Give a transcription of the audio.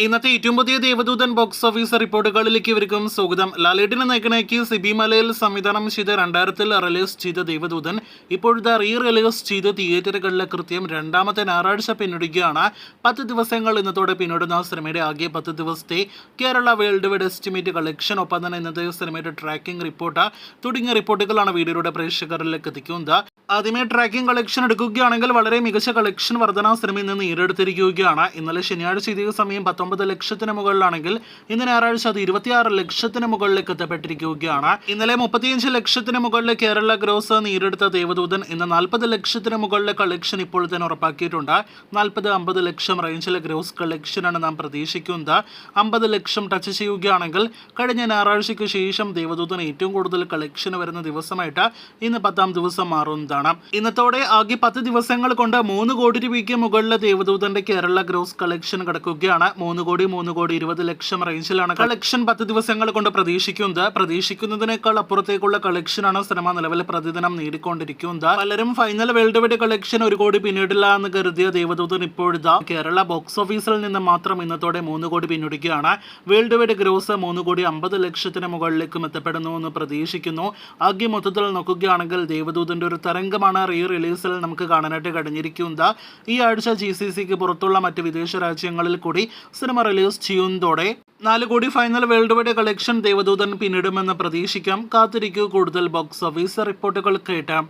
ഇന്നത്തെ ഏറ്റവും പുതിയ ദേവദൂതൻ ബോക്സ് ഓഫീസ് റിപ്പോർട്ടുകളിലേക്ക് ഇവർക്കും സ്വാഗതം. ലാലേട്ടിനെ നയിക്കണേക്ക് സിബി മലയിൽ സംവിധാനം ചെയ്ത് 2000-ൽ റിലീസ് ചെയ്ത ദേവദൂതൻ ഇപ്പോഴത്തെ റിലീസ് ചെയ്ത് തിയേറ്ററുകളിലെ കൃത്യം രണ്ടാമത്തെ ഞായറാഴ്ച പിന്നിടുകയാണ്. 10 ദിവസങ്ങൾ ഇന്നത്തോടെ പിന്നിടുന്ന സിനിമയുടെ ആകെ 10 ദിവസത്തെ Kerala world wide estimate collection, ഒപ്പം തന്നെ ഇന്നത്തെ സിനിമയുടെ ട്രാക്കിംഗ് റിപ്പോർട്ട് തുടങ്ങിയ റിപ്പോർട്ടുകളാണ് വീഡിയോയുടെ പ്രേക്ഷകരിലേക്ക് എത്തിക്കുന്നത്. ആദ്യമേ ട്രാക്കിംഗ് കളക്ഷൻ എടുക്കുകയാണെങ്കിൽ വളരെ മികച്ച കളക്ഷൻ വർധന സിനിമയിൽ നിന്ന് നേടിയെടുത്തിരിക്കുകയാണ്. ഇന്നലെ ശനിയാഴ്ച ഇതേ സമയം 19 ലക്ഷത്തിന് മുകളിലാണെങ്കിൽ ഇന്ന് ഞായറാഴ്ച അത് 26 ലക്ഷത്തിന് മുകളിലേക്ക് എത്തപ്പെട്ടിരിക്കുകയാണ്. ഇന്നലെ 35 ലക്ഷത്തിന് മുകളിൽ കേരള ഗ്രോസ് നേടിയെടുത്ത ദേവദൂതൻ ഇന്ന് 40 ലക്ഷത്തിന് മുകളിലെ കളക്ഷൻ ഇപ്പോൾ തന്നെ ഉറപ്പാക്കിയിട്ടുണ്ട്. 40-50 ലക്ഷം റേഞ്ചിലെ ഗ്രോസ് കളക്ഷനാണ് നാം പ്രതീക്ഷിക്കുന്നത്. 50 ലക്ഷം ടച്ച് ചെയ്യുകയാണെങ്കിൽ കഴിഞ്ഞ ഞായറാഴ്ചയ്ക്ക് ശേഷം ദേവദൂതൻ ഏറ്റവും കൂടുതൽ കളക്ഷൻ വരുന്ന ദിവസമായിട്ട് ഇന്ന് 10ാം ദിവസം മാറുന്നതാണ്. ഇന്നത്തോടെ ആകെ 10 ദിവസങ്ങൾ കൊണ്ട് 3 കോടി രൂപയ്ക്ക് മുകളിലെ ദേവദൂതന്റെ കേരള ഗ്രോസ് കളക്ഷൻ കടക്കുകയാണ്. 3 കോടി 20 ലക്ഷം റേഞ്ചിലാണ് കളക്ഷൻ 10 ദിവസങ്ങൾ കൊണ്ട് പ്രതീക്ഷിക്കുന്നതിനേക്കാൾ അപ്പുറത്തേക്കുള്ള കളക്ഷനാണ് സിനിമ നിലവിൽ പ്രതിദിനം നേടിക്കൊണ്ടിരിക്കുന്നത്. പലരും ഫൈനൽ വേൾഡ് വൈഡ് കളക്ഷൻ 1 കോടി പിന്നിടില്ല എന്ന് കരുതിയ ദേവദൂതൻ ഇപ്പോഴത്തെ കേരള ബോക്സ് ഓഫീസിൽ നിന്ന് മാത്രം ഇന്നത്തോടെ 3 കോടി പിന്നിടുകയാണ്. വേൾഡ് വൈഡ് ഗ്രോസ് 3 കോടി 50 ലക്ഷത്തിന് മുകളിലേക്കും എത്തപ്പെടുന്നു എന്ന് പ്രതീക്ഷിക്കുന്നു. ആകെ മൊത്തത്തിൽ നോക്കുകയാണെങ്കിൽ ദേവദൂതന്റെ ഒരു തരംഗമാണ് റിലീസിൽ നമുക്ക് കാണാനായിട്ട് കഴിഞ്ഞിരിക്കുന്നത്. ഈ ആഴ്ച GCCക്ക് പുറത്തുള്ള മറ്റ് വിദേശ രാജ്യങ്ങളിൽ കൂടി സിനിമ റിലീസ് ചെയ്യുന്നതോടെ 4 കോടി final world wide collection Devadoothan പിന്നിടുമെന്ന് പ്രതീക്ഷിക്കാം. കാത്തിരിക്കൂ കൂടുതൽ ബോക്സ് ഓഫീസ് റിപ്പോർട്ടുകൾ കേട്ടാം.